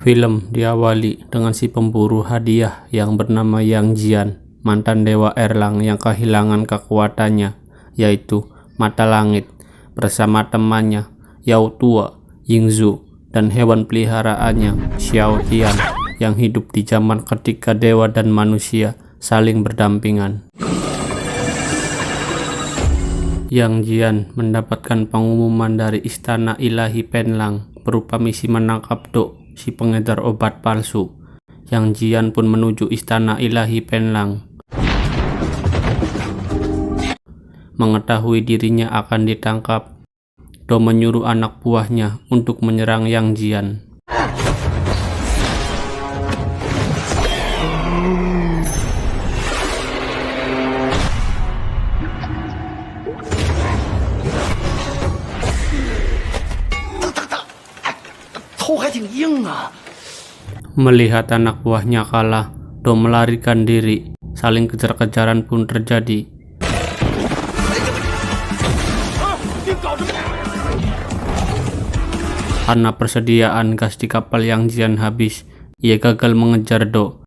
Film diawali dengan si pemburu hadiah yang bernama Yang Jian, mantan dewa Erlang yang kehilangan kekuatannya, yaitu mata langit, bersama temannya Yao Tua, Yingzu, dan hewan peliharaannya Xiao Tian yang hidup di zaman ketika dewa dan manusia saling berdampingan. Yang Jian mendapatkan pengumuman dari istana ilahi Penlang berupa misi menangkap Do, si pengedar obat palsu. Yang Jian pun menuju istana ilahi Penlang. Mengetahui dirinya akan ditangkap, Do menyuruh anak buahnya untuk menyerang Yang Jian. Melihat anak buahnya kalah, Do melarikan diri. Saling kejar-kejaran pun terjadi. Karena persediaan gas di kapal Yang Jian habis, ia gagal mengejar Do.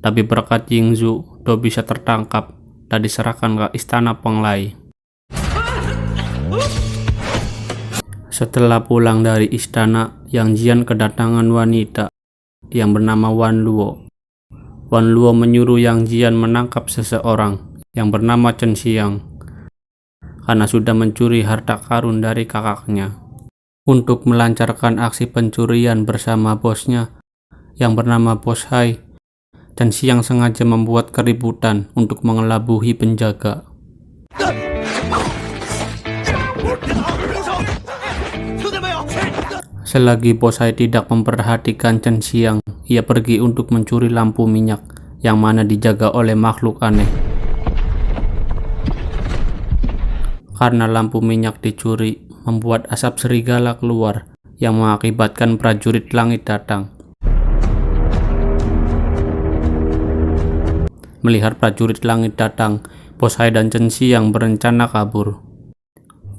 Tapi berkat Yingzu, Do bisa tertangkap dan diserahkan ke istana Penglai. Setelah pulang dari istana, Yang Jian kedatangan wanita yang bernama Wan Luo. Wan Luo menyuruh Yang Jian menangkap seseorang yang bernama Chen Xiang karena sudah mencuri harta karun dari kakaknya. Untuk melancarkan aksi pencurian bersama bosnya yang bernama Bos Hai, Chen Xiang sengaja membuat keributan untuk mengelabuhi penjaga. Selagi Bos Hai tidak memperhatikan Chen Xiang, ia pergi untuk mencuri lampu minyak yang mana dijaga oleh makhluk aneh. Karena lampu minyak dicuri, membuat asap serigala keluar yang mengakibatkan prajurit langit datang. Melihat prajurit langit datang, Bos Hai dan Chen Xiang berencana kabur.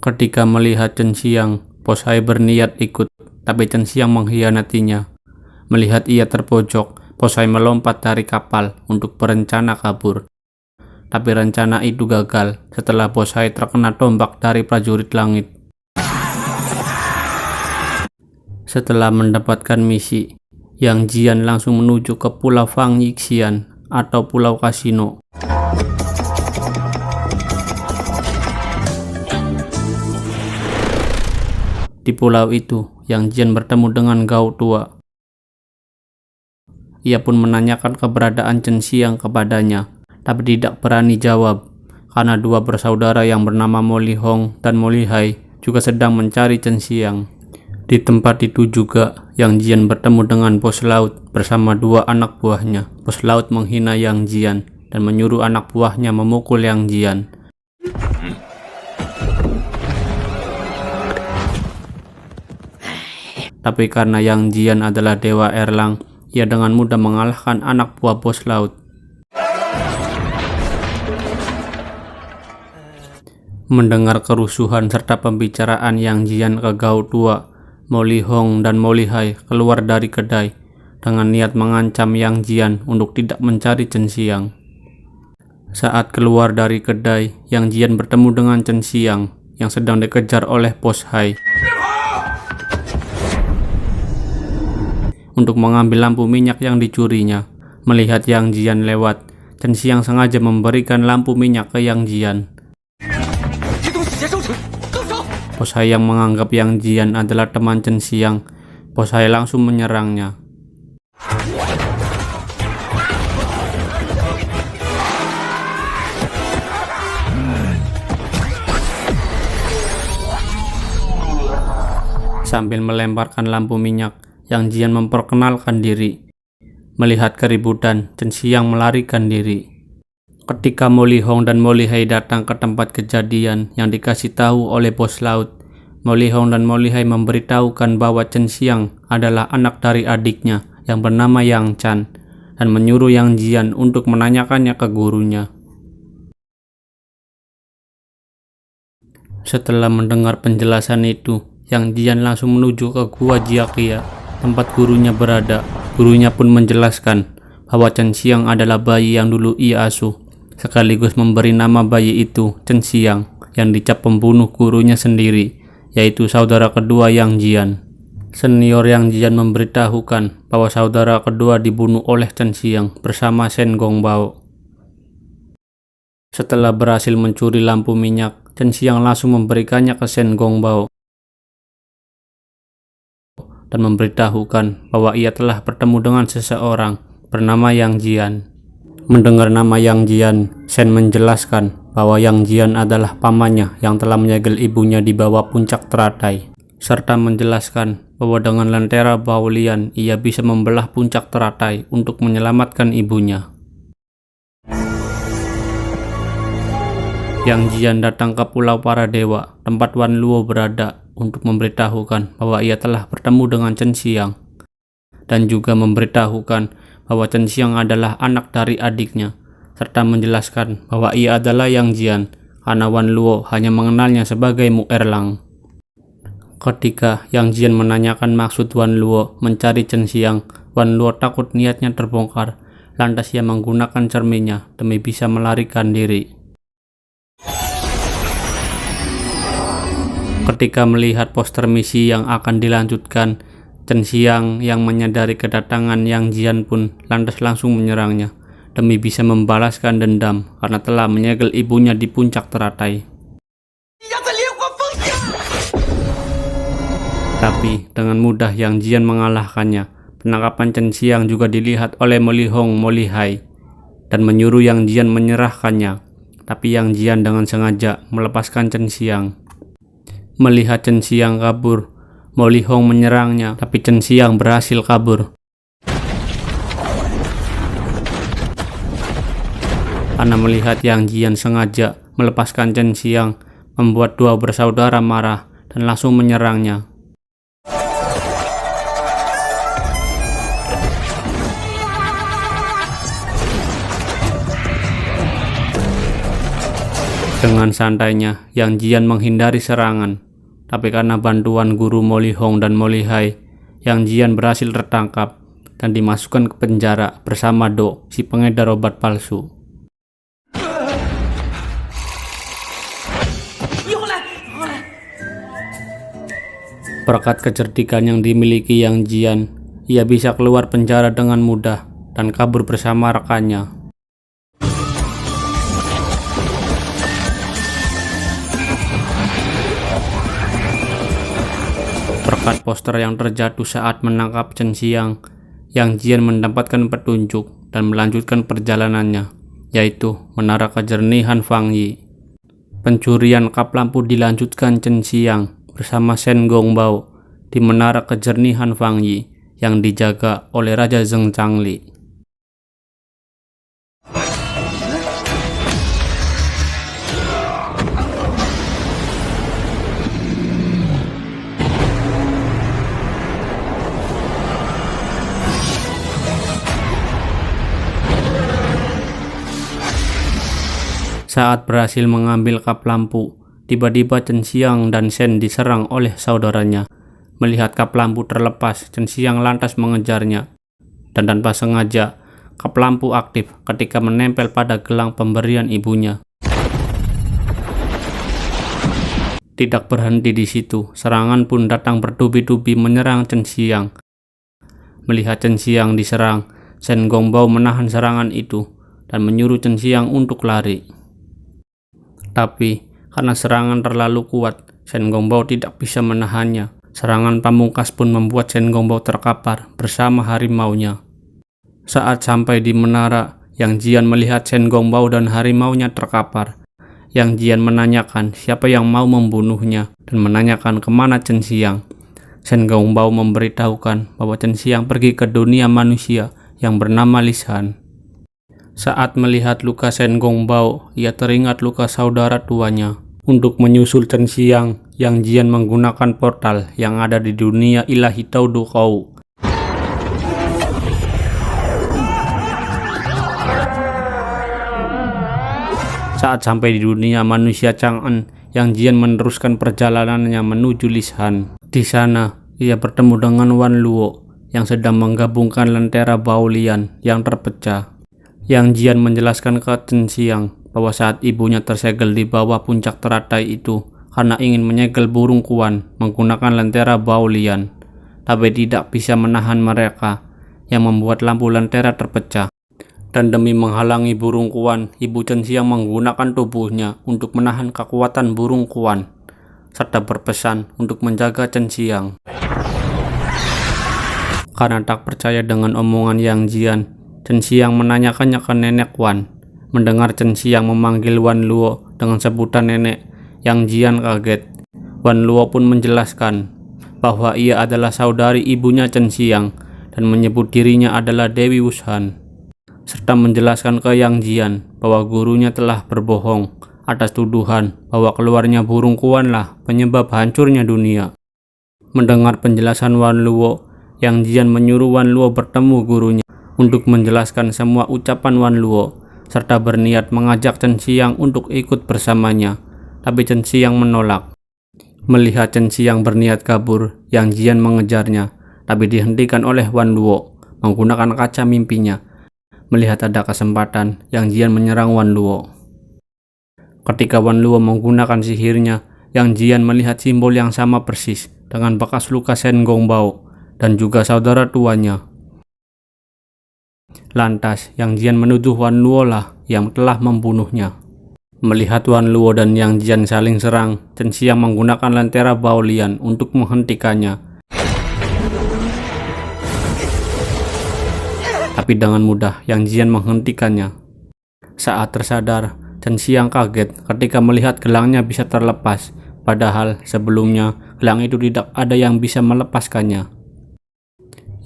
Ketika melihat Chen Xiang, Bos Hai berniat ikut, tapi Chen Xiang mengkhianatinya. Melihat ia terpojok, Bos Hai melompat dari kapal untuk berencana kabur. Tapi rencana itu gagal setelah Bos Hai terkena tombak dari prajurit langit. Setelah mendapatkan misi, Yang Jian langsung menuju ke Pulau Fang Yixian atau Pulau Kasino. Di pulau itu, Yang Jian bertemu dengan Gao Tua. Ia pun menanyakan keberadaan Chen Xiang kepadanya, tapi tidak berani jawab, karena dua bersaudara yang bernama Mo Li Hong dan Mo Li Hai juga sedang mencari Chen Xiang. Di tempat itu juga, Yang Jian bertemu dengan Bos Laut bersama dua anak buahnya. Bos Laut menghina Yang Jian dan menyuruh anak buahnya memukul Yang Jian. Tapi karena Yang Jian adalah dewa Erlang, ia dengan mudah mengalahkan anak buah Bos Laut. Mendengar kerusuhan serta pembicaraan Yang Jian ke Gao Tua, Mo Li Hong dan Mo Li Hai keluar dari kedai dengan niat mengancam Yang Jian untuk tidak mencari Chen Xiang. Saat keluar dari kedai, Yang Jian bertemu dengan Chen Xiang yang sedang dikejar oleh Bos Hai untuk mengambil lampu minyak yang dicurinya. Melihat Yang Jian lewat, Chen Xiang sengaja memberikan lampu minyak ke Yang Jian. Bos Hai yang menganggap Yang Jian adalah teman Chen Xiang, Bos Hai langsung menyerangnya. Sambil melemparkan lampu minyak, Yang Jian memperkenalkan diri. Melihat keributan, Chen Xiang melarikan diri. Ketika Mo Li Hong dan Mo Li Hai datang ke tempat kejadian yang dikasih tahu oleh Bos Laut, Mo Li Hong dan Mo Li Hai memberitahukan bahwa Chen Xiang adalah anak dari adiknya yang bernama Yang Chan dan menyuruh Yang Jian untuk menanyakannya ke gurunya. Setelah mendengar penjelasan itu, Yang Jian langsung menuju ke gua Jiakia, tempat gurunya berada. Gurunya pun menjelaskan bahwa Chen Xiang adalah bayi yang dulu ia asuh, sekaligus memberi nama bayi itu Chen Xiang, yang dicap pembunuh gurunya sendiri, yaitu saudara kedua Yang Jian. Senior Yang Jian memberitahukan bahwa saudara kedua dibunuh oleh Chen Xiang bersama Shen Gongbao. Setelah berhasil mencuri lampu minyak, Chen Xiang langsung memberikannya ke Shen Gongbao dan memberitahukan bahwa ia telah bertemu dengan seseorang bernama Yang Jian. Mendengar nama Yang Jian, Shen menjelaskan bahwa Yang Jian adalah pamannya yang telah menyegel ibunya di bawah puncak teratai, serta menjelaskan bahwa dengan lentera Baolian ia bisa membelah puncak teratai untuk menyelamatkan ibunya. Yang Jian datang ke Pulau Para Dewa, tempat Wan Luo berada, untuk memberitahukan bahwa ia telah bertemu dengan Chen Xiang, dan juga memberitahukan bahwa Chen Xiang adalah anak dari adiknya, serta menjelaskan bahwa ia adalah Yang Jian karena Wan Luo hanya mengenalnya sebagai Mu Erlang. Ketika Yang Jian menanyakan maksud Wan Luo mencari Chen Xiang, Wan Luo takut niatnya terbongkar, lantas ia menggunakan cerminnya demi bisa melarikan diri. Ketika melihat poster misi yang akan dilanjutkan, Chen Xiang yang menyadari kedatangan Yang Jian pun lantas langsung menyerangnya demi bisa membalaskan dendam karena telah menyegel ibunya di puncak teratai. Tapi dengan mudah Yang Jian mengalahkannya. Penangkapan Chen Xiang juga dilihat oleh Mo Lihong Mo Lihai dan menyuruh Yang Jian menyerahkannya. Tapi Yang Jian dengan sengaja melepaskan Chen Xiang. Melihat Chen Xiang kabur, Mo Lihong menyerangnya, tapi Chen Xiang berhasil kabur. Karena melihat Yang Jian sengaja melepaskan Chen Xiang, membuat dua bersaudara marah dan langsung menyerangnya. Dengan santainya, Yang Jian menghindari serangan. Tapi karena bantuan guru Mo Lihong dan Mo Lihai, Yang Jian berhasil tertangkap dan dimasukkan ke penjara bersama Do, si pengedar obat palsu. Berkat kecerdikan yang dimiliki Yang Jian, ia bisa keluar penjara dengan mudah dan kabur bersama rekannya. Berkat poster yang terjatuh saat menangkap Chen Xiang, Yang Jian mendapatkan petunjuk dan melanjutkan perjalanannya, yaitu Menara Kejernihan Fang Yi. Pencurian kap lampu dilanjutkan Chen Xiang bersama Shen Gongbao di Menara Kejernihan Fang Yi yang dijaga oleh Raja Zheng Changli. Saat berhasil mengambil kap lampu, tiba-tiba Chen Xiang dan Shen diserang oleh saudaranya. Melihat kap lampu terlepas, Chen Xiang lantas mengejarnya. Dan tanpa sengaja, kap lampu aktif ketika menempel pada gelang pemberian ibunya. Tidak berhenti di situ, serangan pun datang bertubi-tubi menyerang Chen Xiang. Melihat Chen Xiang diserang, Shen Gongbao menahan serangan itu dan menyuruh Chen Xiang untuk lari. Tapi karena serangan terlalu kuat, Shen Gongbao tidak bisa menahannya. Serangan pamungkas pun membuat Shen Gongbao terkapar bersama harimaunya. Saat sampai di menara, Yang Jian melihat Shen Gongbao dan harimaunya terkapar. Yang Jian menanyakan siapa yang mau membunuhnya dan menanyakan kemana Chen Xiang. Shen Gongbao memberitahukan bahwa Chen Xiang pergi ke dunia manusia yang bernama Lisan. Saat melihat luka Shen Gongbao, ia teringat luka saudara tuanya. Untuk menyusul Chen Xiang, Yang Jian menggunakan portal yang ada di dunia ilahi Tao Du Kou. Saat sampai di dunia manusia Chang'en, Yang Jian meneruskan perjalanannya menuju Lishan. Di sana, ia bertemu dengan Wan Luo yang sedang menggabungkan lentera Baolian yang terpecah. Yang Jian menjelaskan ke Chen Xiang bahwa saat ibunya tersegel di bawah puncak teratai itu karena ingin menyegel burung Kuan menggunakan lentera Baolian, tapi tidak bisa menahan mereka, yang membuat lampu lentera terpecah. Dan demi menghalangi burung Kuan, Ibu Chen Xiang menggunakan tubuhnya untuk menahan kekuatan burung Kuan, serta berpesan untuk menjaga Chen Xiang. Karena tak percaya dengan omongan Yang Jian, Chen Xiang menanyakannya ke nenek Wan. Mendengar Chen Xiang memanggil Wan Luo dengan sebutan nenek, Yang Jian kaget. Wan Luo pun menjelaskan bahwa ia adalah saudari ibunya Chen Xiang dan menyebut dirinya adalah Dewi Wushan, serta menjelaskan ke Yang Jian bahwa gurunya telah berbohong atas tuduhan bahwa keluarnya burung Kuan lah penyebab hancurnya dunia. Mendengar penjelasan Wan Luo, Yang Jian menyuruh Wan Luo bertemu gurunya untuk menjelaskan semua ucapan Wan Luo, serta berniat mengajak Chen Xiang untuk ikut bersamanya, tapi Chen Xiang menolak. Melihat Chen Xiang berniat kabur, Yang Jian mengejarnya, tapi dihentikan oleh Wan Luo menggunakan kaca mimpinya. Melihat ada kesempatan, Yang Jian menyerang Wan Luo. Ketika Wan Luo menggunakan sihirnya, Yang Jian melihat simbol yang sama persis dengan bekas luka Shen Gongbao dan juga saudara tuanya. Lantas, Yang Jian menuduh Wan Luo lah yang telah membunuhnya. Melihat Wan Luo dan Yang Jian saling serang, Chen Xiang menggunakan lentera Baolian untuk menghentikannya. Tapi dengan mudah Yang Jian menghentikannya. Saat tersadar, Chen Xiang kaget ketika melihat gelangnya bisa terlepas, padahal sebelumnya gelang itu tidak ada yang bisa melepaskannya.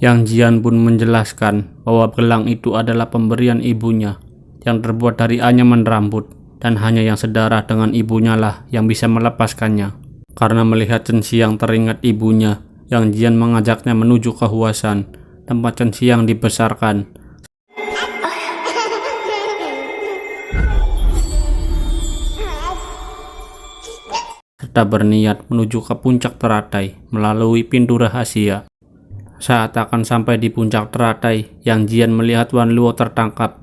Yang Jian pun menjelaskan bahwa gelang itu adalah pemberian ibunya yang terbuat dari anyaman rambut, dan hanya yang sedarah dengan ibunya lah yang bisa melepaskannya. Karena melihat Chen Xiang teringat ibunya, Yang Jian mengajaknya menuju ke Huasan, tempat Chen Xiang dibesarkan, serta berniat menuju ke puncak teratai melalui pintu rahasia. Saat akan sampai di puncak teratai, Yang Jian melihat Wan Luo tertangkap.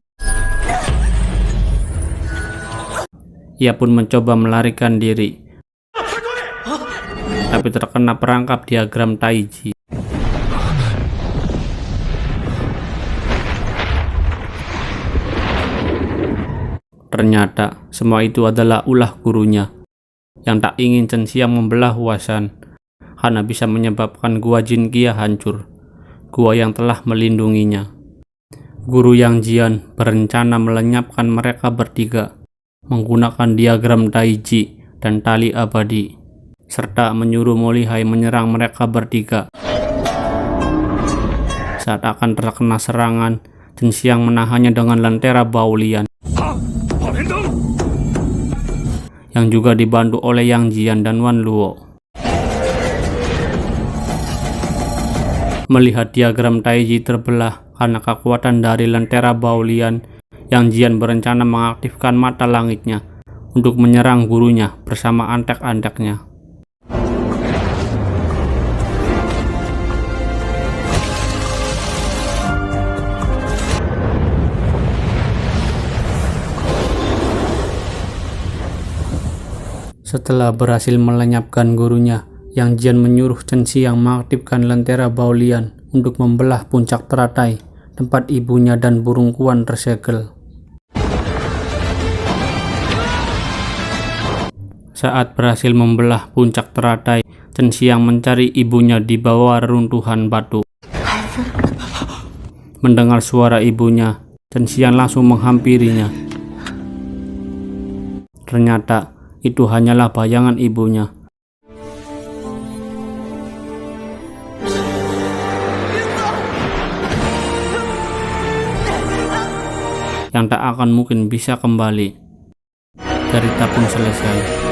Ia pun mencoba melarikan diri, tapi terkena perangkap diagram Taiji. Ternyata semua itu adalah ulah gurunya yang tak ingin Chen Xiang membelah Huasan karena bisa menyebabkan gua Jin Kia hancur, gua yang telah melindunginya. Guru Yang Jian berencana melenyapkan mereka bertiga menggunakan diagram Taiji dan tali abadi, serta menyuruh Mo Lihai menyerang mereka bertiga. Saat akan terkena serangan, Chen Xiang menahannya dengan lentera Baolian yang juga dibantu oleh Yang Jian dan Wan Luo. Melihat diagram Taiji terbelah karena kekuatan dari lentera Baolian, Yang Jian berencana mengaktifkan mata langitnya untuk menyerang gurunya bersama antek-anteknya. Setelah berhasil melenyapkan gurunya, Yang Jian menyuruh Chen Xiang mengaktifkan lentera Baolian untuk membelah puncak teratai tempat ibunya dan burung Kuan tersegel. Saat berhasil membelah puncak teratai, Chen Xiang mencari ibunya di bawah reruntuhan batu. Mendengar suara ibunya, Chen Xiang langsung menghampirinya. Ternyata itu hanyalah bayangan ibunya. Yang tak akan mungkin bisa kembali. Cerita pun selesai.